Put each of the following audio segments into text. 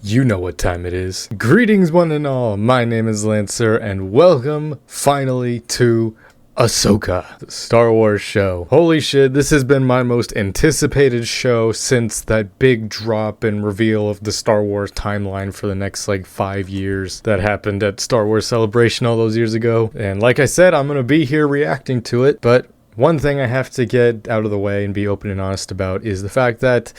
You know what time it is. Greetings one and all, my name is Lancer, and welcome, finally, to Ahsoka, the Star Wars show. Holy shit, this has been my most anticipated show since that big drop and reveal of the Star Wars timeline for the next, 5 years that happened at Star Wars Celebration all those years ago. And like I said, I'm gonna be here reacting to it, but one thing I have to get out of the way and be open and honest about is the fact that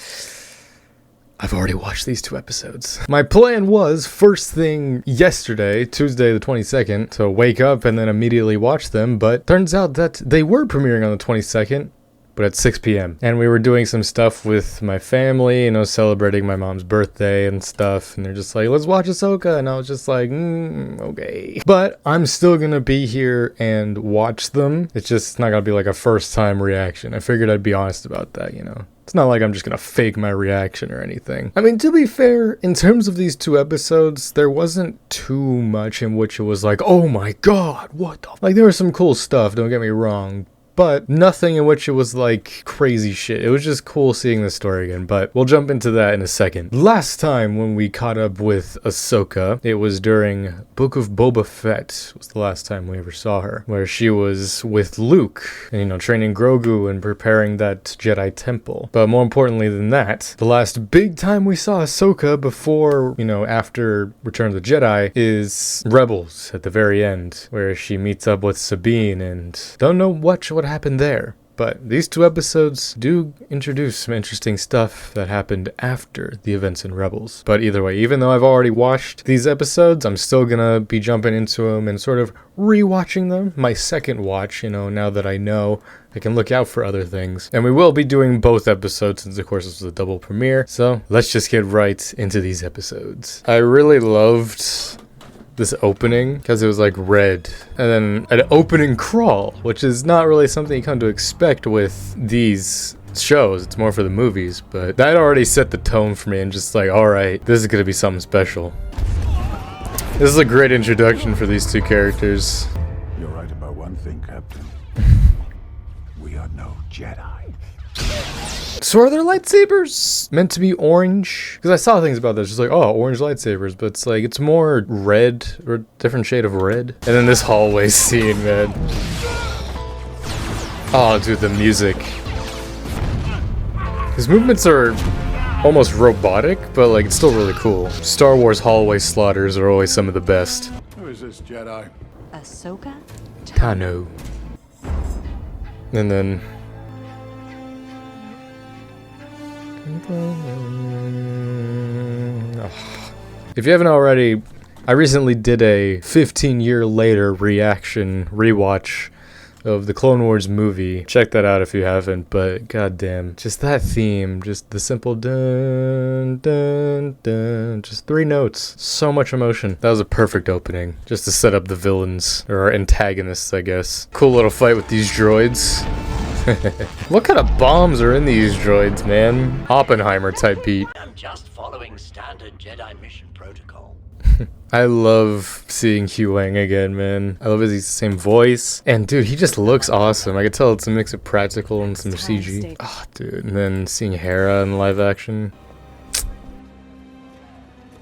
I've already watched these 2 episodes. My plan was, first thing yesterday, Tuesday the 22nd, to wake up and then immediately watch them, but turns out that they were premiering on the 22nd, but at 6 p.m. And we were doing some stuff with my family, celebrating my mom's birthday and stuff, and they're just like, let's watch Ahsoka, and I was just like, okay. But I'm still gonna be here and watch them. It's just not gonna be like a first time reaction. I figured I'd be honest about that, It's not like I'm just gonna fake my reaction or anything. I mean, to be fair, in terms of these 2 episodes, there wasn't too much in which it was like, oh my god, what the... There was some cool stuff, don't get me wrong, but nothing in which it was crazy shit. It was just cool seeing this story again, but we'll jump into that in a second. Last time when we caught up with Ahsoka, it was during Book of Boba Fett, was the last time we ever saw her, where she was with Luke, and training Grogu and preparing that Jedi temple. But more importantly than that, the last big time we saw Ahsoka before, after Return of the Jedi, is Rebels at the very end, where she meets up with Sabine and don't know what happened there. But these 2 episodes do introduce some interesting stuff that happened after the events in Rebels. But either way, even though I've already watched these episodes, I'm still gonna be jumping into them and sort of rewatching them. My second watch, now that I know I can look out for other things. And we will be doing both episodes since, of course, this was a double premiere. So let's just get right into these episodes. I really loved this opening because it was red and then an opening crawl, which is not really something you come to expect with these shows. It's more for the movies, but that already set the tone for me and just all right, this is gonna be something special. This is a great introduction for these 2 characters. You're right about one thing, Captain. We are no Jedi. So are their lightsabers meant to be orange? Because I saw things about this, just oh, orange lightsabers, but it's more red, or a different shade of red. And then this hallway scene, man. Oh, dude, the music. His movements are almost robotic, but it's still really cool. Star Wars hallway slaughters are always some of the best. Who is this Jedi? Ahsoka? Tano. And then... If you haven't already, I recently did a 15-year later reaction rewatch of the Clone Wars movie. Check that out if you haven't, but goddamn, just that theme, just the simple dun dun dun, just 3 notes, so much emotion. That was a perfect opening, just to set up the villains, or antagonists, I guess. Cool little fight with these droids. What kind of bombs are in these droids, man? Oppenheimer type beat. I'm just following standard Jedi mission protocol. I love seeing Hugh Wang again, man. I love his same voice. And dude, he just looks awesome. I could tell it's a mix of practical and some CG. Oh, dude. And then seeing Hera in live action.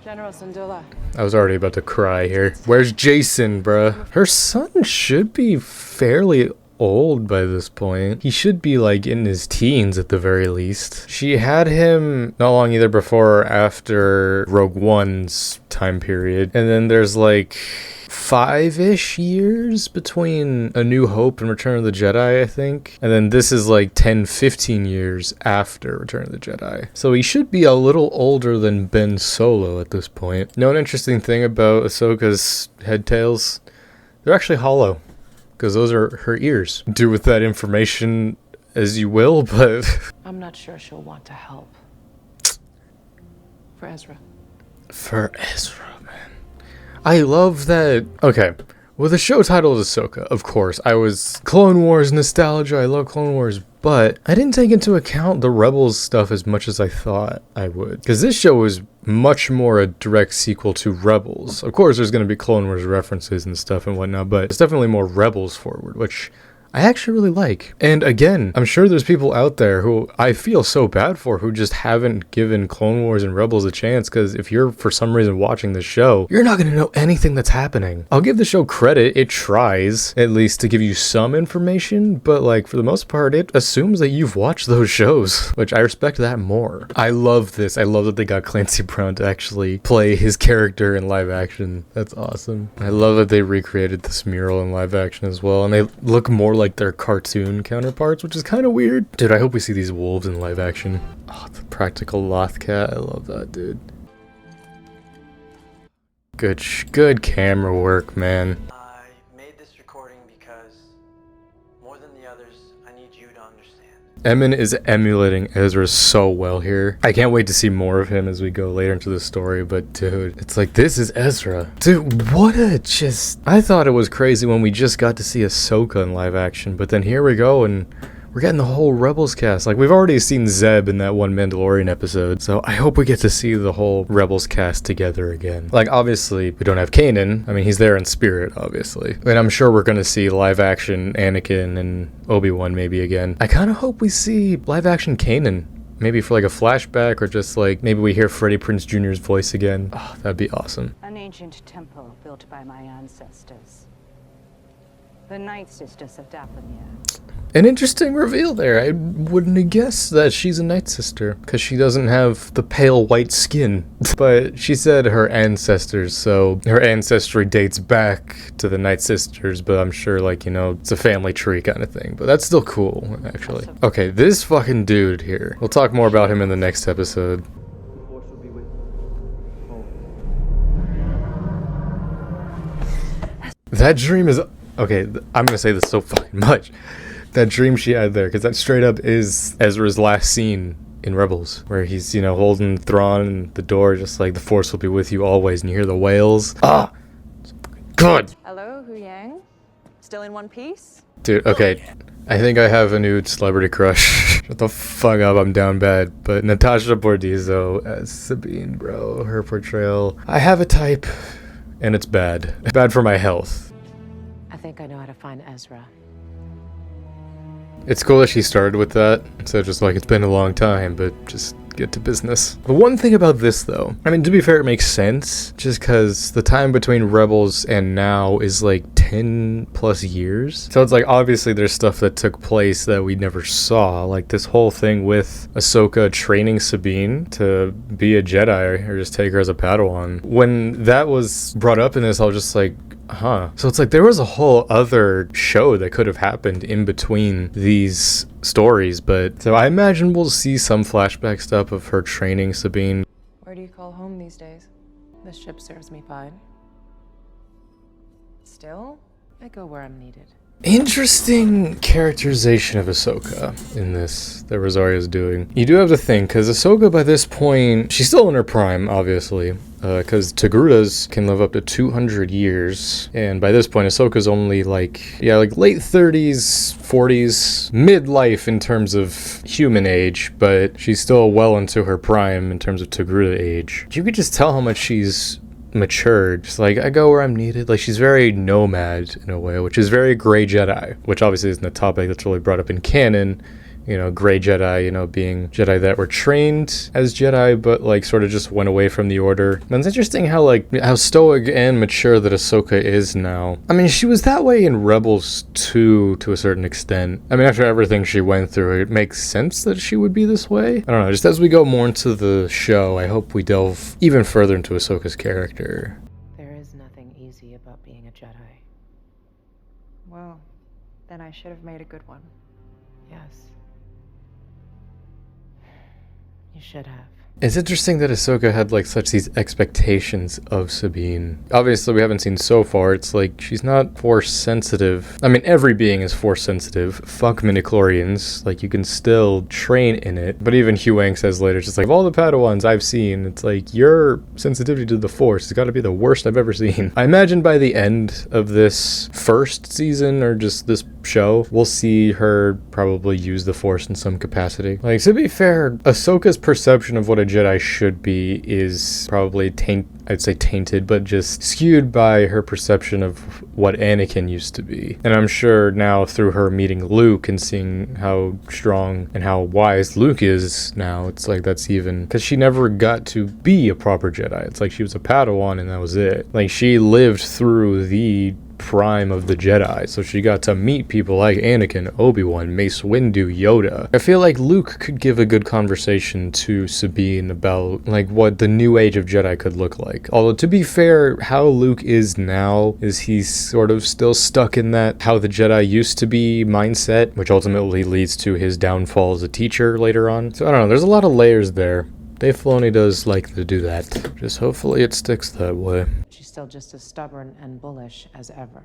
General Syndulla. I was already about to cry here. Where's Jason, bruh? Her son should be fairly old by this point. He should be in his teens at the very least. She had him not long either before or after Rogue One's time period. And then there's 5-ish years between A New Hope and Return of the Jedi, I think. And then this is 10-15 years after Return of the Jedi. So he should be a little older than Ben Solo at this point. An interesting thing about Ahsoka's head tails, they're actually hollow. Because those are her ears. Do with that information as you will, but... I'm not sure she'll want to help. For Ezra. For Ezra, man. I love that... Okay, well, the show titled Ahsoka, of course. I was Clone Wars nostalgia, I love Clone Wars, but I didn't take into account the Rebels stuff as much as I thought I would. Because this show was much more a direct sequel to Rebels. Of course, there's going to be Clone Wars references and stuff and whatnot, but it's definitely more Rebels forward, which I actually really like. And again, I'm sure there's people out there who I feel so bad for who just haven't given Clone Wars and Rebels a chance, because if you're for some reason watching the show, you're not going to know anything that's happening. I'll give the show credit. It tries at least to give you some information, but like for the most part, it assumes that you've watched those shows, which I respect that more. I love this. I love that they got Clancy Brown to actually play his character in live action. That's awesome. I love that they recreated this mural in live action as well, and they look more like their cartoon counterparts, which is kind of weird. Dude, I hope we see these wolves in live action. Oh, the practical Loth cat. I love that, dude. Good camera work, man. I made this recording because, more than the others, I need you to understand. Emin is emulating Ezra so well here. I can't wait to see more of him as we go later into the story, but dude, it's like, this is Ezra. Dude, what a just... I thought it was crazy when we just got to see Ahsoka in live action, but then here we go and we're getting the whole Rebels cast. Like, we've already seen Zeb in that one Mandalorian episode, so I hope we get to see the whole Rebels cast together again. Like, obviously, we don't have Kanan. I mean, he's there in spirit, obviously. And I'm sure we're gonna see live-action Anakin and Obi-Wan maybe again. I kind of hope we see live-action Kanan. Maybe for like a flashback, or just like, maybe we hear Freddie Prinze Jr.'s voice again. Oh, that'd be awesome. An ancient temple built by my ancestors. The Night Sisters of Dathomir. An interesting reveal there. I wouldn't have guessed that she's a Night Sister, because she doesn't have the pale white skin. But she said her ancestors, so her ancestry dates back to the Night Sisters, but I'm sure, like, you know, it's a family tree kind of thing. But that's still cool, actually. Okay, this fucking dude here. We'll talk more about him in the next episode. That dream is... Okay, I'm gonna say this so fucking much. That dream she had there, because that straight up is Ezra's last scene in Rebels, where he's, you know, holding Thrawn and the door, just like, the Force will be with you always, and you hear the wails. Ah! God! Hello, Hu Yang? Still in one piece? Dude, okay. I think I have a new celebrity crush. Shut the fuck up, I'm down bad. But Natasha Bordizzo as Sabine, bro. Her portrayal. I have a type, and it's bad. It's bad for my health. I think I know how to find Ezra. It's cool that she started with that, instead of just like, it's been a long time, but just get to business. The one thing about this, though, I mean, to be fair, it makes sense, just because the time between Rebels and now is like 10 plus years. So it's like, obviously there's stuff that took place that we never saw, like this whole thing with Ahsoka training Sabine to be a Jedi, or just take her as a Padawan. When that was brought up in this, I was just like, huh. So it's like there was a whole other show that could have happened in between these stories, but so I imagine we'll see some flashback stuff of her training Sabine. Where do you call home these days? The ship serves me fine. Still, I go where I'm needed. Interesting characterization of Ahsoka in this that Rosario's doing. You do have to think, because Ahsoka by this point, she's still in her prime, obviously, because Togrutas can live up to 200 years, and by this point, Ahsoka's only like late 30s, 40s, midlife in terms of human age, but she's still well into her prime in terms of Togruta age. You could just tell how much she's matured, just like, I go where I'm needed. Like, she's very nomad in a way, which is very Grey Jedi, which obviously isn't a topic that's really brought up in canon. You know, Grey Jedi, you know, being Jedi that were trained as Jedi, but like sort of just went away from the Order. And it's interesting how stoic and mature that Ahsoka is now. I mean, she was that way in Rebels too, to a certain extent. I mean, after everything she went through, it makes sense that she would be this way. I don't know, just as we go more into the show, I hope we delve even further into Ahsoka's character. There is nothing easy about being a Jedi. Well, then I should have made a good one. Yes. You should have. It's interesting that Ahsoka had like such these expectations of Sabine. Obviously, we haven't seen so far. It's like she's not Force sensitive. I mean, every being is Force sensitive. Fuck midichlorians. Like, you can still train in it. But even Hu Wang says later, it's just like, of all the Padawans I've seen, it's like, your sensitivity to the Force has got to be the worst I've ever seen. I imagine by the end of this first season, or just this show, we'll see her probably use the Force in some capacity. Like, to be fair, Ahsoka's perception of what a Jedi should be is probably I'd say tainted, but just skewed by her perception of what Anakin used to be. And I'm sure now through her meeting Luke and seeing how strong and how wise Luke is now, it's like that's even, because she never got to be a proper Jedi. It's like she was a Padawan and that was it. Like, she lived through the prime of the Jedi, so she got to meet people like Anakin, Obi-Wan, Mace Windu, Yoda. I feel like Luke could give a good conversation to Sabine about like what the new age of Jedi could look like. Although, to be fair, how Luke is now is he's sort of still stuck in that how the Jedi used to be mindset, which ultimately leads to his downfall as a teacher later on. So I don't know, there's a lot of layers there. Dave Filoni does like to do that. Just hopefully it sticks that way. She's still just as stubborn and bullish as ever.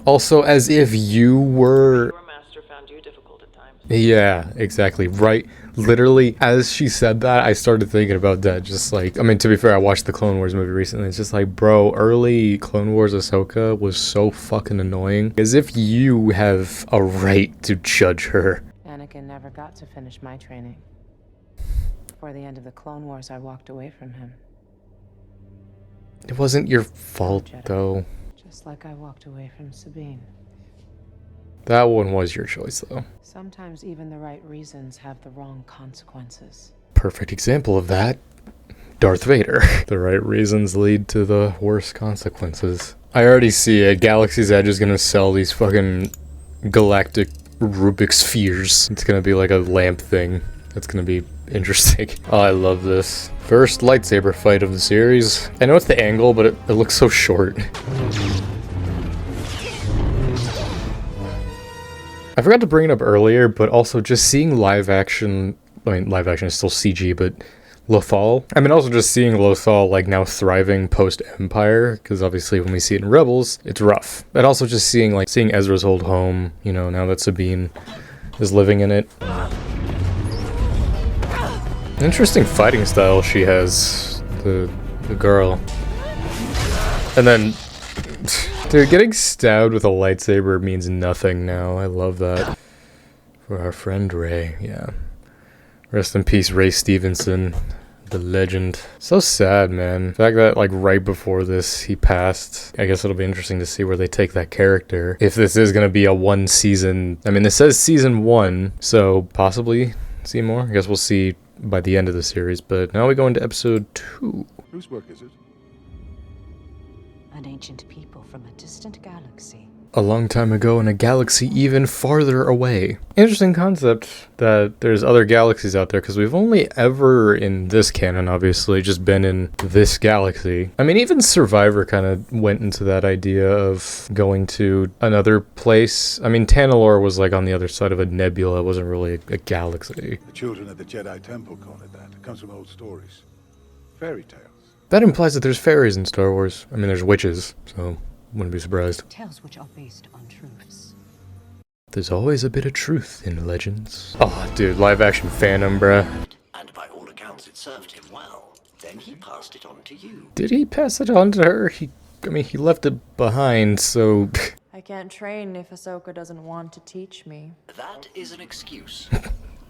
Also, as if you were... Your master found you difficult at times. Yeah, exactly. Right. Literally, as she said that, I started thinking about that. Just like, I mean, to be fair, I watched the Clone Wars movie recently. It's just like, bro, early Clone Wars Ahsoka was so fucking annoying. As if you have a right to judge her. Anakin never got to finish my training. Before the end of the Clone Wars, I walked away from him. It wasn't your fault, though. Just like I walked away from Sabine. That one was your choice, though. Sometimes even the right reasons have the wrong consequences. Perfect example of that. Darth Vader. The right reasons lead to the worst consequences. I already see it. Galaxy's Edge is gonna sell these fucking galactic Rubik's spheres. It's gonna be like a lamp thing. That's gonna be interesting. Oh, I love this. First lightsaber fight of the series. I know it's the angle, but it looks so short. I forgot to bring it up earlier, but also just seeing live action, I mean, live action is still CG, but Lothal. I mean, also just seeing Lothal, like, now thriving post-Empire, because obviously when we see it in Rebels, it's rough. But also just seeing Ezra's old home, you know, now that Sabine is living in it. Interesting fighting style she has, the girl. And then, dude, getting stabbed with a lightsaber means nothing now. I love that. For our friend Rey, yeah. Rest in peace, Ray Stevenson, the legend. So sad, man. The fact that, like, right before this, he passed. I guess it'll be interesting to see where they take that character. If this is going to be a one season, I mean, this says season 1, so possibly see more. I guess we'll see by the end of the series, but now we go into episode 2. Whose work is it? An ancient people from a distant galaxy. A long time ago in a galaxy even farther away. Interesting concept that there's other galaxies out there, because we've only ever, in this canon obviously, just been in this galaxy. I mean, even Survivor kind of went into that idea of going to another place. I mean, Tanalorr was like on the other side of a nebula. It wasn't really a galaxy. The children of the Jedi Temple call it that. It comes from old stories. Fairy tales. That implies that there's fairies in Star Wars. I mean, there's witches, so wouldn't be surprised. Tales which are based on truths. There's always a bit of truth in legends. Oh, dude, live action Phantom, bruh. And by all accounts, it served him well. Then he passed it on to you. Did he pass it on to her? He left it behind, so... I can't train if Ahsoka doesn't want to teach me. That is an excuse.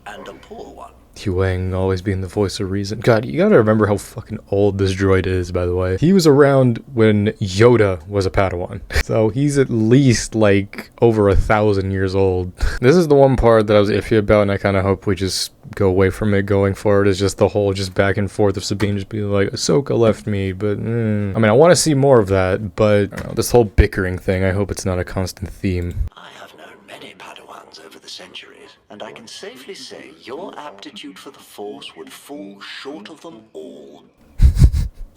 And a poor one. Huyang always being the voice of reason. God, you gotta remember how fucking old this droid is, by the way. He was around when Yoda was a Padawan. So he's at least, like, over 1,000 years old. This is the one part that I was iffy about, and I kind of hope we just go away from it going forward. Is just the whole just back and forth of Sabine just being like, Ahsoka left me, but... I mean, I want to see more of that, but I don't know, this whole bickering thing, I hope it's not a constant theme. I have known many Padawans over the centuries, and I can safely say your aptitude for the Force would fall short of them all.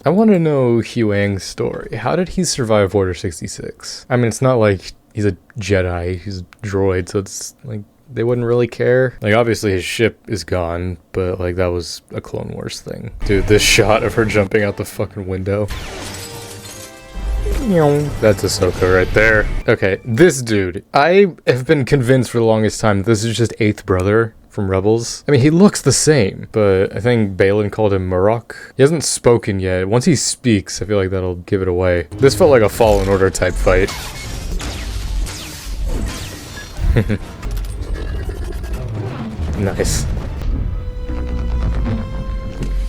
I want to know Huyang's story. How did he survive Order 66? I mean, it's not like he's a Jedi, he's a droid, so it's like they wouldn't really care. Like, obviously his ship is gone, but like that was a Clone Wars thing. Dude, this shot of her jumping out the fucking window. That's Ahsoka right there. Okay, this dude. I have been convinced for the longest time that this is just 8th brother from Rebels. I mean, he looks the same, but I think Balin called him Murok. He hasn't spoken yet. Once he speaks, I feel like that'll give it away. This felt like a Fallen Order type fight. Nice.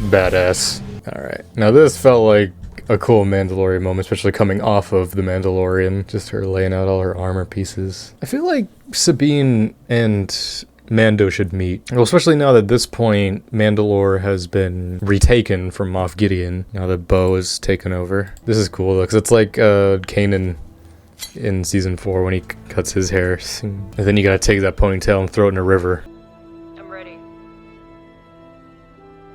Badass. Alright. Now this felt like a cool Mandalorian moment, especially coming off of the Mandalorian. Just her laying out all her armor pieces. I feel like Sabine and Mando should meet. Well, especially now that at this point, Mandalore has been retaken from Moff Gideon. Now that Bo is taken over. This is cool though, because it's like Kanan in season 4 when he cuts his hair. And then you gotta take that ponytail and throw it in a river. I'm ready.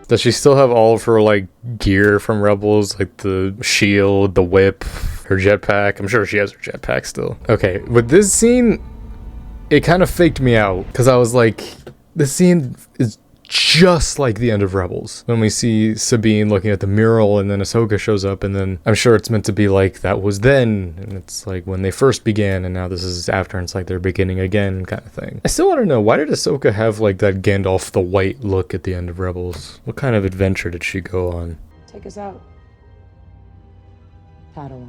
Does she still have all of her, like, gear from Rebels? Like the shield, the whip, her jetpack? I'm sure she has her jetpack still. Okay, with this scene, it kind of faked me out. Because I was like, this scene is just like the end of Rebels. When we see Sabine looking at the mural and then Ahsoka shows up, and then I'm sure it's meant to be like, that was then. And it's like when they first began, and now this is after, and it's like they're beginning again kind of thing. I still want to know, why did Ahsoka have like that Gandalf the White look at the end of Rebels? What kind of adventure did she go on? Take us out, Padawan.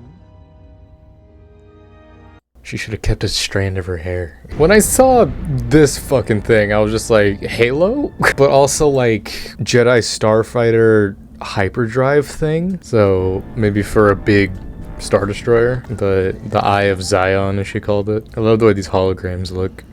She should have kept a strand of her hair. When I saw this fucking thing, I was just like, Halo? But also like Jedi Starfighter hyperdrive thing. So maybe for a big Star Destroyer. The Eye of Zion, as she called it. I love the way these holograms look.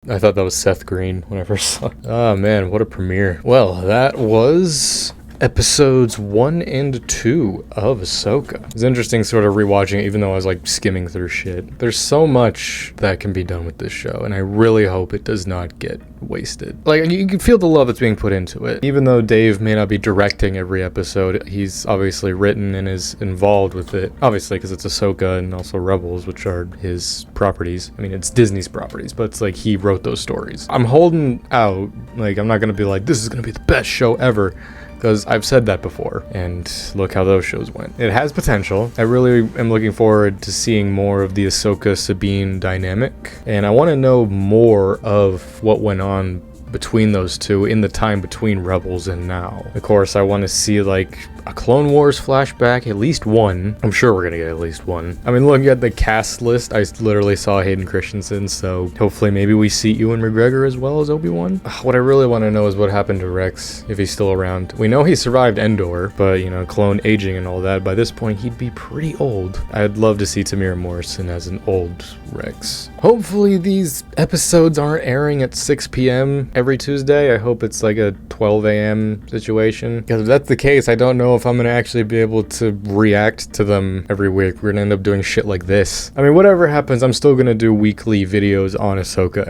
I thought that was Seth Green when I first saw it. Oh man, what a premiere. Well, that was episodes 1 and 2 of Ahsoka. It's interesting sort of rewatching it, even though I was like skimming through shit. There's so much that can be done with this show, and I really hope it does not get wasted. Like, you can feel the love that's being put into it. Even though Dave may not be directing every episode, he's obviously written and is involved with it. Obviously, because it's Ahsoka and also Rebels, which are his properties. I mean, it's Disney's properties, but it's like he wrote those stories. I'm holding out. Like, I'm not gonna be like, this is gonna be the best show ever, because I've said that before, and look how those shows went. It has potential. I really am looking forward to seeing more of the Ahsoka-Sabine dynamic, and I want to know more of what went on between those two in the time between Rebels and now. Of course, I want to see like a Clone Wars flashback, at least one. I'm sure we're gonna get at least one. I mean, looking at the cast list, I literally saw Hayden Christensen, so hopefully maybe we see Ewan McGregor as well as Obi-Wan. What I really want to know is what happened to Rex, if he's still around. We know he survived Endor, but you know, clone aging and all that, by this point he'd be pretty old. I'd love to see Tamira Morrison as an old Rex. Hopefully these episodes aren't airing at 6 p.m. every Tuesday. I hope it's like a 12 a.m. situation, because if that's the case, I don't know if I'm gonna actually be able to react to them every week. We're gonna end up doing shit like this. I mean, whatever happens, I'm still gonna do weekly videos on Ahsoka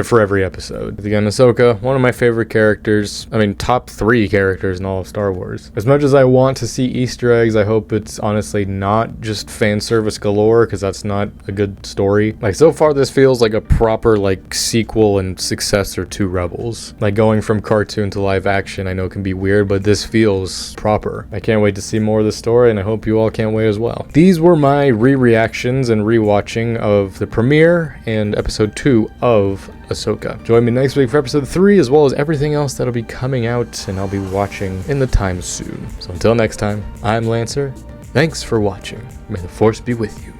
for every episode. Again, Ahsoka, one of my favorite characters. I mean, top 3 characters in all of Star Wars. As much as I want to see Easter eggs, I hope it's honestly not just fan service galore, because that's not a good story. Like, so far this feels like a proper like sequel and successor to Rebels. Like, going from cartoon to live action, I know can be weird, but this feels proper. I can't wait to see more of the story, and I hope you all can't wait as well. These were my re-reactions and re-watching of the premiere and episode 2 of Ahsoka. Join me next week for episode 3, as well as everything else that'll be coming out and I'll be watching in the time soon. So until next time, I'm Lancer. Thanks for watching. May the Force be with you.